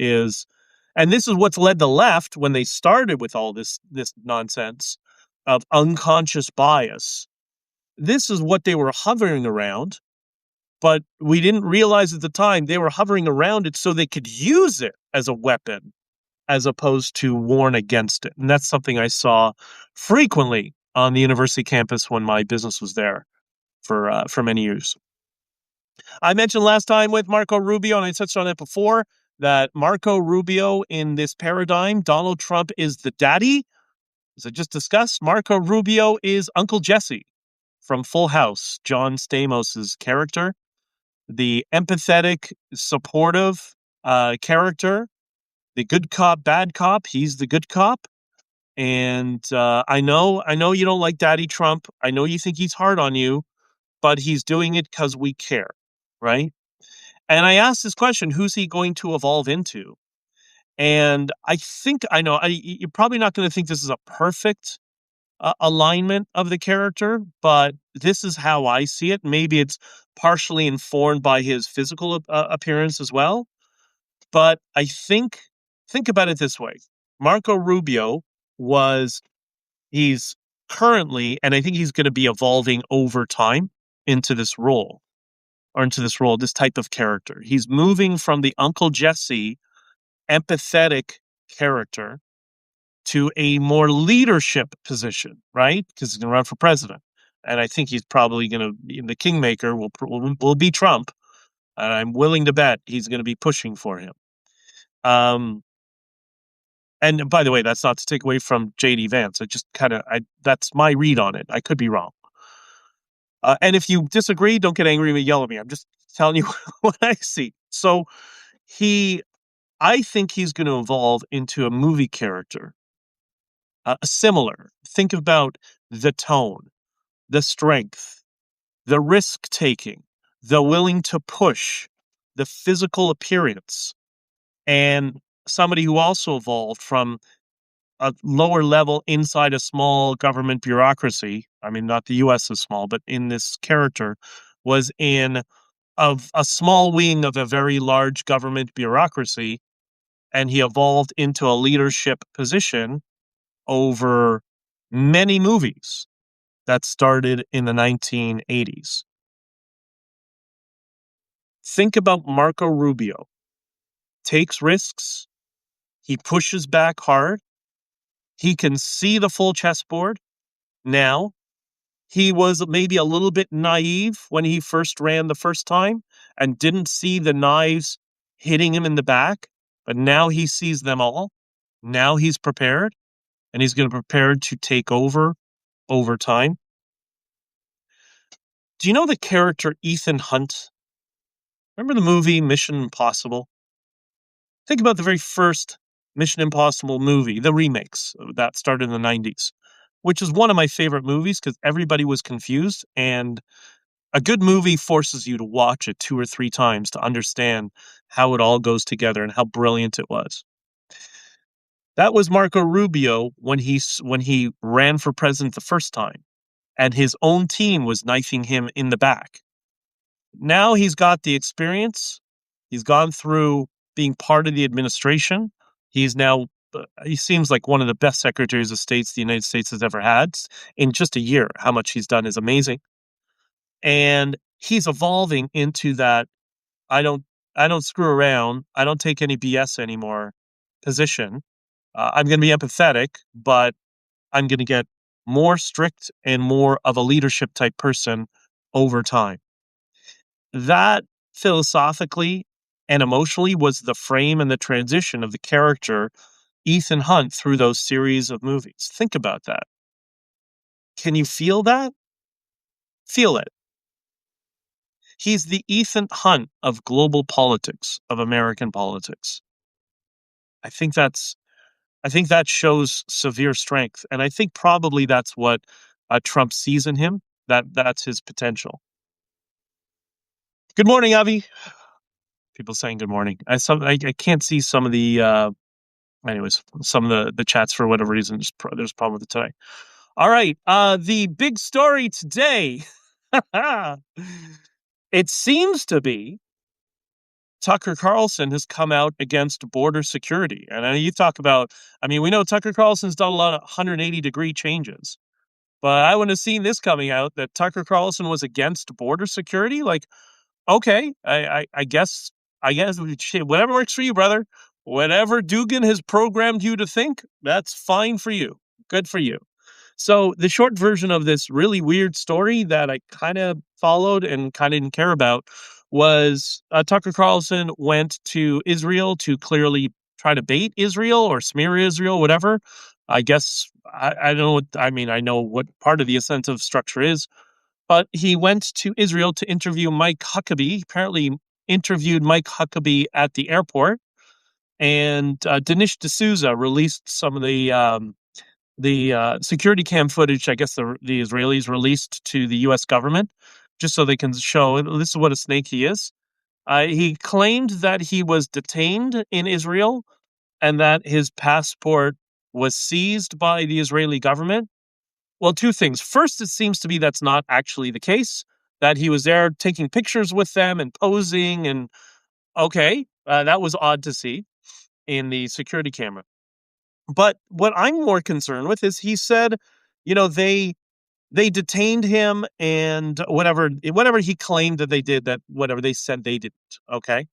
and this is what's led the left when they started with all this nonsense of unconscious bias. This is what they were hovering around, but we didn't realize at the time they were hovering around it so they could use it as a weapon as opposed to warn against it. And that's something I saw frequently on the university campus when my business was there for many years. I mentioned last time with Marco Rubio, and I touched on it before, that Marco Rubio in this paradigm, Donald Trump is the daddy. As I just discussed, Marco Rubio is Uncle Jesse from Full House, John Stamos' character, the empathetic, supportive character, the good cop, bad cop. He's the good cop. And I know you don't like Daddy Trump. I know you think he's hard on you, but he's doing it because we care, right? And I asked this question, who's he going to evolve into? And I think I know you're probably not going to think this is a perfect alignment of the character, but this is how I see it. Maybe it's partially informed by his physical appearance as well. But I think about it this way. Marco Rubio he's currently, and I think he's going to be evolving over time into this role, this type of character. He's moving from the Uncle Jesse empathetic character to a more leadership position, right? Because he's going to run for president. and I think he's probably going to, the kingmaker will be Trump, and I'm willing to bet he's going to be pushing for him. And by the way, that's not to take away from JD Vance. That's my read on it. I could be wrong. And if you disagree, don't get angry and yell at me. I'm just telling you what I see. So I think he's going to evolve into a movie character. Similar. Think about the tone, the strength, the risk taking, the willing to push, the physical appearance, and somebody who also evolved from a lower level inside a small government bureaucracy. I mean, not the US is small, but in this character was in of a small wing of a very large government bureaucracy, and he evolved into a leadership position over many movies that started in the 1980s. Think about Marco Rubio. Takes risks, he pushes back hard, he can see the full chessboard now. He was maybe a little bit naive when he first ran the first time and didn't see the knives hitting him in the back, but now he sees them all. Now he's prepared, and he's going to prepare to take over time. Do you know the character Ethan Hunt? Remember the movie Mission Impossible? Think about the very first Mission Impossible movie, the remakes that started in the 90s, which is one of my favorite movies because everybody was confused, and a good movie forces you to watch it 2 or 3 times to understand how it all goes together and how brilliant it was. That was Marco Rubio when he ran for president the first time, and his own team was knifing him in the back. Now he's got the experience. He's gone through being part of the administration. He seems like one of the best secretaries of states the United States has ever had. In just a year, how much he's done is amazing. And he's evolving into that I don't screw around, I don't take any BS anymore position. I'm going to be empathetic, but I'm going to get more strict and more of a leadership type person over time. That philosophically and emotionally was the frame and the transition of the character Ethan Hunt through those series of movies. Think about that. Can you feel that? Feel it. He's the Ethan Hunt of global politics, of American politics. I think that shows severe strength, and I think probably that's what Trump sees in him. That's his potential. Good morning, Avi. People saying good morning. I can't see some of the anyways, some of the chats for whatever reason. There's a problem with it today. All right, the big story today. It seems to be Tucker Carlson has come out against border security. And you talk about, we know Tucker Carlson's done a lot of 180-degree changes, but I wouldn't have seen this coming out that Tucker Carlson was against border security. Like, okay, I guess whatever works for you, brother. Whatever Dugan has programmed you to think, that's fine for you. Good for you. So the short version of this really weird story that I kind of followed and kind of didn't care about was Tucker Carlson went to Israel to clearly try to bait Israel or smear Israel, whatever. I guess I don't know what I know what part of the incentive structure is, but he went to Israel to interview Mike Huckabee. Apparently, interviewed Mike Huckabee at the airport, and Dinesh D'Souza released some of the security cam footage. I guess the Israelis released to the U.S. government just so they can show this is what a snake he is. He claimed that he was detained in Israel and that his passport was seized by the Israeli government. Well, 2 things. First, it seems to be that's not actually the case, that he was there taking pictures with them and posing. And okay, that was odd to see in the security camera. But what I'm more concerned with is he said, they detained him and whatever he claimed that they did, that whatever they said they didn't. Okay.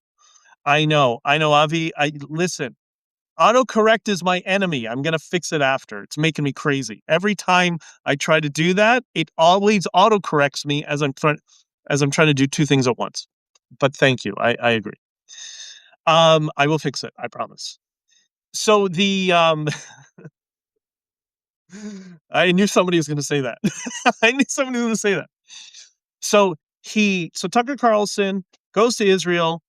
I know, Avi. Listen, Autocorrect is my enemy. I'm going to fix it after. It's making me crazy. Every time I try to do that, it always autocorrects me as I'm trying to do two things at once. But thank you. I agree. I will fix it. I promise. So I knew somebody was going to say that. I knew somebody was going to say that. So Tucker Carlson goes to Israel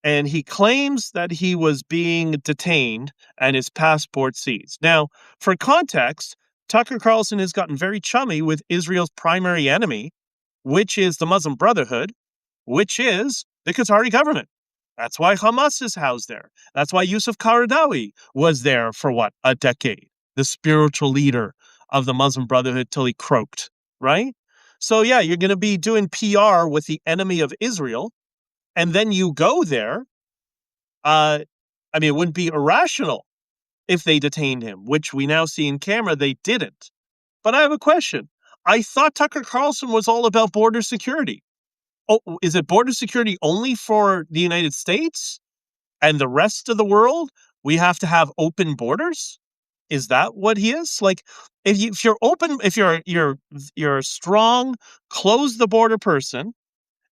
and he claims that he was being detained and his passport seized. Now, for context, Tucker Carlson has gotten very chummy with Israel's primary enemy, which is the Muslim Brotherhood, which is the Qatari government. That's why Hamas is housed there. That's why Yusuf Qaradawi was there for what, a decade, the spiritual leader of the Muslim Brotherhood till he croaked, right? So yeah, you're going to be doing PR with the enemy of Israel, and then you go there. It wouldn't be irrational if they detained him, which we now see in camera they didn't. But I have a question. I thought Tucker Carlson was all about border security. Oh, is it border security only for the United States and the rest of the world? We have to have open borders? Is that what he is? Like, if you're open, if you're a strong, close the border person,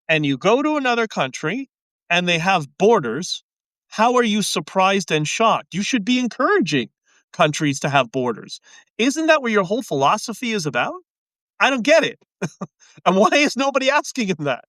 and you go to another country and they have borders, how are you surprised and shocked? You should be encouraging countries to have borders. Isn't that what your whole philosophy is about? I don't get it. And why is nobody asking him that?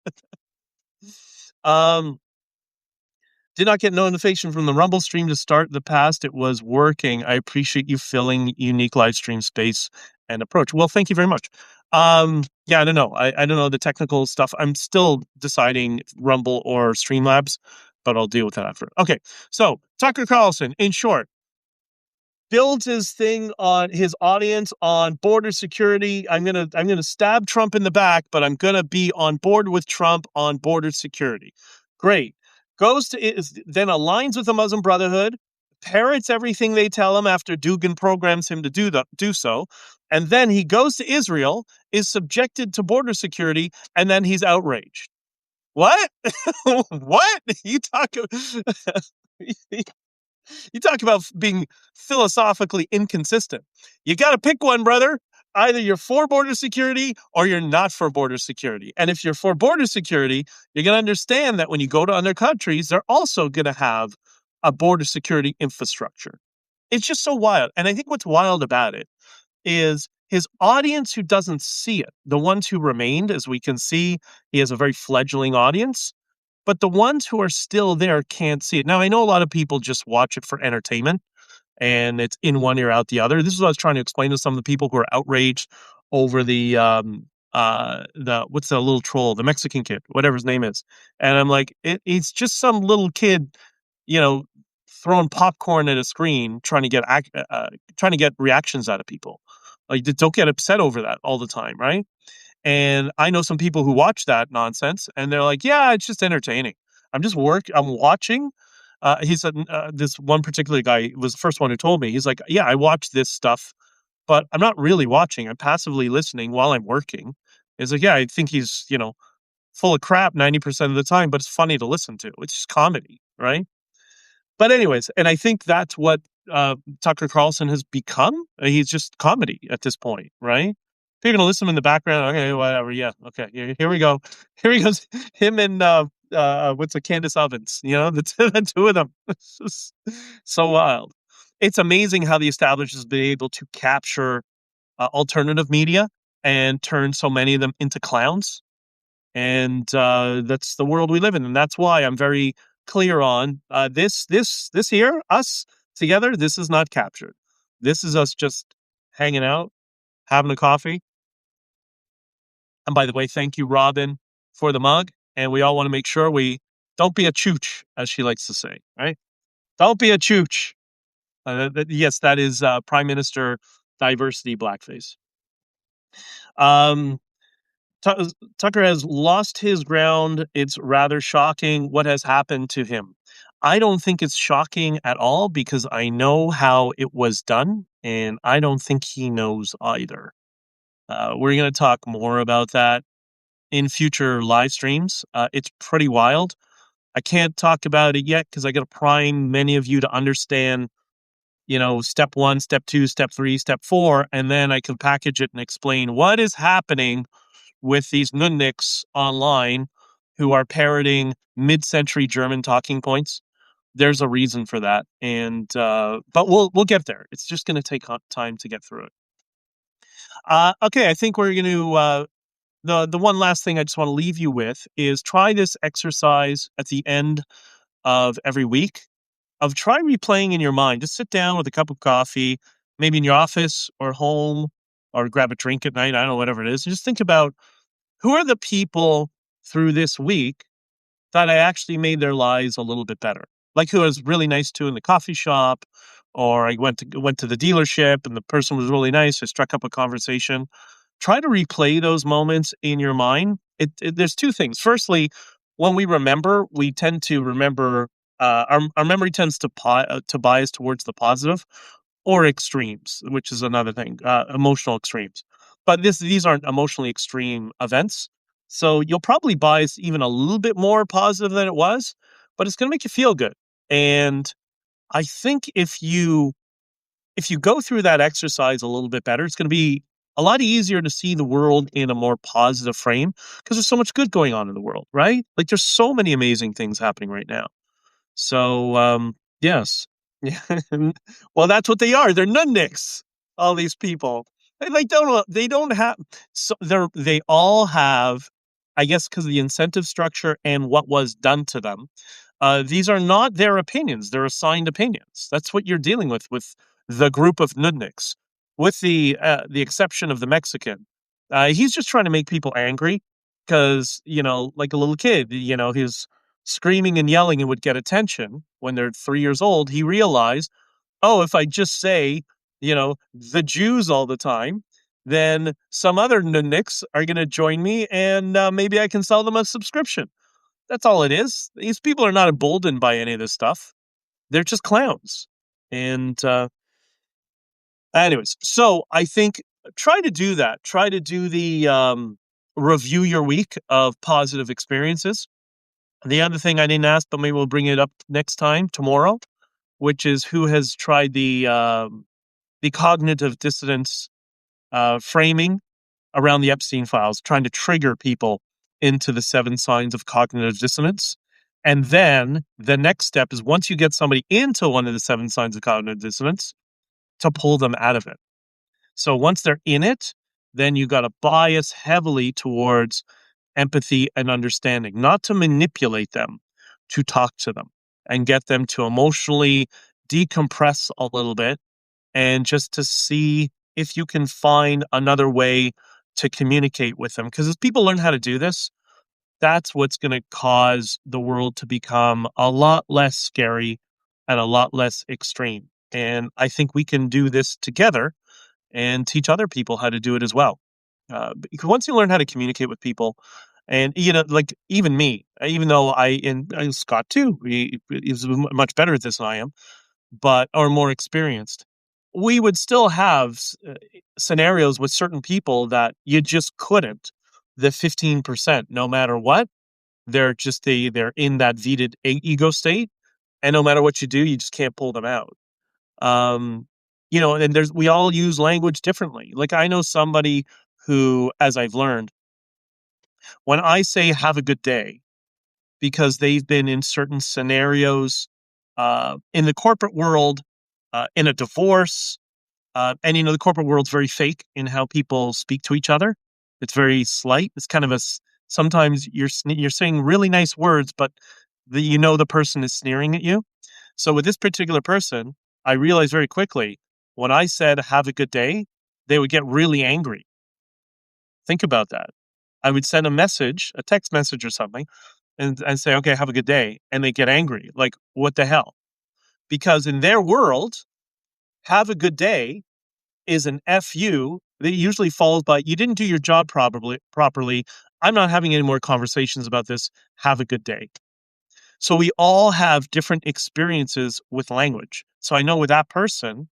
Did not get notification from the Rumble stream to start the past. It was working. I appreciate you filling unique live stream space and approach. Well, thank you very much. Yeah, I don't know. I don't know the technical stuff. I'm still deciding Rumble or Streamlabs, but I'll deal with that after. Okay, so Tucker Carlson, in short, builds his thing on his audience on border security. I'm gonna stab Trump in the back, but I'm gonna be on board with Trump on border security. Great. Then aligns with the Muslim Brotherhood, parrots everything they tell him after Dugin programs him to do so, and then he goes to Israel, is subjected to border security, and then he's outraged. What? What? You talk about being philosophically inconsistent. You got to pick one, brother. Either you're for border security or you're not for border security. And if you're for border security, you're going to understand that when you go to other countries, they're also going to have a border security infrastructure. It's just so wild. And I think what's wild about it is his audience who doesn't see it, the ones who remained, as we can see, he has a very fledgling audience. But the ones who are still there can't see it. Now, I know a lot of people just watch it for entertainment and it's in one ear out the other. This is what I was trying to explain to some of the people who are outraged over the what's the little troll, the Mexican kid, whatever his name is. And I'm like, it's just some little kid, you know, throwing popcorn at a screen trying to get reactions out of people. Like, don't get upset over that all the time, right? And I know some people who watch that nonsense and they're like, yeah, it's just entertaining. I'm watching. He said, this one particular guy was the first one who told me, he's like, yeah, I watch this stuff, but I'm not really watching. I'm passively listening while I'm working. He's like, yeah, I think he's, full of crap 90% of the time, but it's funny to listen to. It's just comedy, right? But anyways, and I think that's what Tucker Carlson has become. He's just comedy at this point, right? If you're going to listen to him in the background, okay, whatever, yeah, okay, here we go. Here he goes, him and what's a Candace Ovens, the two of them. It's just so wild. It's amazing how the establishment has been able to capture alternative media and turn so many of them into clowns. And that's the world we live in, and that's why I'm very clear on this here, us together. This is not captured. This is us just hanging out, having a coffee. And by the way, thank you, Robin, for the mug. And we all want to make sure we don't be a chooch, as she likes to say, right? Don't be a chooch. Yes, that is Prime Minister Diversity Blackface. Tucker has lost his ground. It's rather shocking what has happened to him. I don't think it's shocking at all because I know how it was done, and I don't think he knows either. We're going to talk more about that in future live streams. It's pretty wild. I can't talk about it yet because I got to prime many of you to understand step 1, step 2, step 3, step 4, and then I can package it and explain what is happening with these nudniks online who are parroting mid-century German talking points. There's a reason for that, and but we'll get there. It's just going to take time to get through it. Okay, I think we're going to the one last thing I just want to leave you with is try this exercise at the end of every week of try replaying in your mind. Just sit down with a cup of coffee, maybe in your office or home, or grab a drink at night. I don't know, whatever it is. Just think about who are the people through this week that I actually made their lives a little bit better. Like who I was really nice to in the coffee shop, or I went to the dealership and the person was really nice. I struck up a conversation. Try to replay those moments in your mind. There's two things. Firstly, when we remember, we tend to remember. Our memory tends to bias towards the positive or extremes, which is another thing. Emotional extremes, but these aren't emotionally extreme events. So you'll probably bias even a little bit more positive than it was, but it's going to make you feel good. And I think if you go through that exercise a little bit better, it's going to be a lot easier to see the world in a more positive frame because there's so much good going on in the world, right? Like there's so many amazing things happening right now. So, yes. Yeah. Well, that's what they are. They're nudniks, all these people. And they don't have, so they all have, I guess, because of the incentive structure and what was done to them. These are not their opinions; they're assigned opinions. That's what you're dealing with the group of nudniks, with the exception of the Mexican. He's just trying to make people angry because like a little kid, he's screaming and yelling and would get attention when they're 3 years old. He realized, oh, if I just say, the Jews all the time, then some other nudniks are going to join me, and maybe I can sell them a subscription. That's all it is. These people are not emboldened by any of this stuff. They're just clowns. And anyways, so I think try to do that. Try to do the review your week of positive experiences. The other thing I didn't ask, but maybe we'll bring it up next time tomorrow, which is who has tried the cognitive dissonance framing around the Epstein files, trying to trigger people into the 7 signs of cognitive dissonance. And then the next step is once you get somebody into one of the 7 signs of cognitive dissonance, to pull them out of it. So once they're in it, then you got to bias heavily towards empathy and understanding, not to manipulate them, to talk to them and get them to emotionally decompress a little bit and just to see if you can find another way to communicate with them. Because as people learn how to do this, that's what's going to cause the world to become a lot less scary and a lot less extreme. And I think we can do this together and teach other people how to do it as well. Because once you learn how to communicate with people, and like even me, even though and Scott too, he's much better at this than I am, but or more experienced, we would still have scenarios with certain people that you just couldn't. The 15%, no matter what, they're in that vetoed ego state, and no matter what you do, you just can't pull them out. And we all use language differently. Like I know somebody who, as I've learned, when I say have a good day, because they've been in certain scenarios in the corporate world, in a divorce, and the corporate world's very fake in how people speak to each other. It's very slight. It's kind of sometimes you're saying really nice words, but the person is sneering at you. So with this particular person, I realized very quickly when I said have a good day, they would get really angry. Think about that. I would send a text message or something, and say, okay, have a good day. And they get angry. Like, what the hell? Because in their world, have a good day is an FU that usually follows by, you didn't do your job properly. I'm not having any more conversations about this. Have a good day. So we all have different experiences with language. So I know with that person,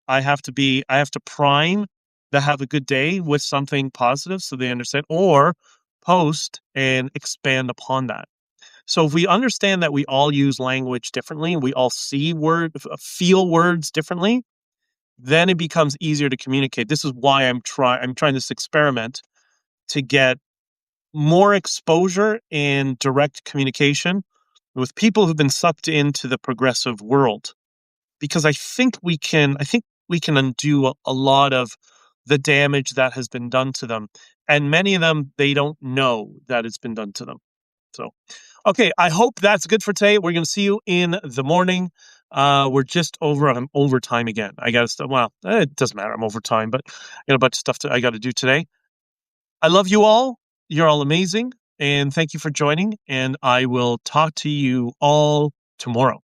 I have to prime the have a good day with something positive so they understand, or post and expand upon that. So if we understand that we all use language differently, we all feel words differently, then it becomes easier to communicate. This is why I'm trying this experiment to get more exposure and direct communication with people who've been sucked into the progressive world, because I think we can undo a lot of the damage that has been done to them, and many of them, they don't know that it's been done to them. So, okay, I hope that's good for today. We're going to see you in the morning. We're just over on overtime again. I got to, well, it doesn't matter. I'm over time, but I got a bunch of stuff I got to do today. I love you all. You're all amazing. And thank you for joining. And I will talk to you all tomorrow.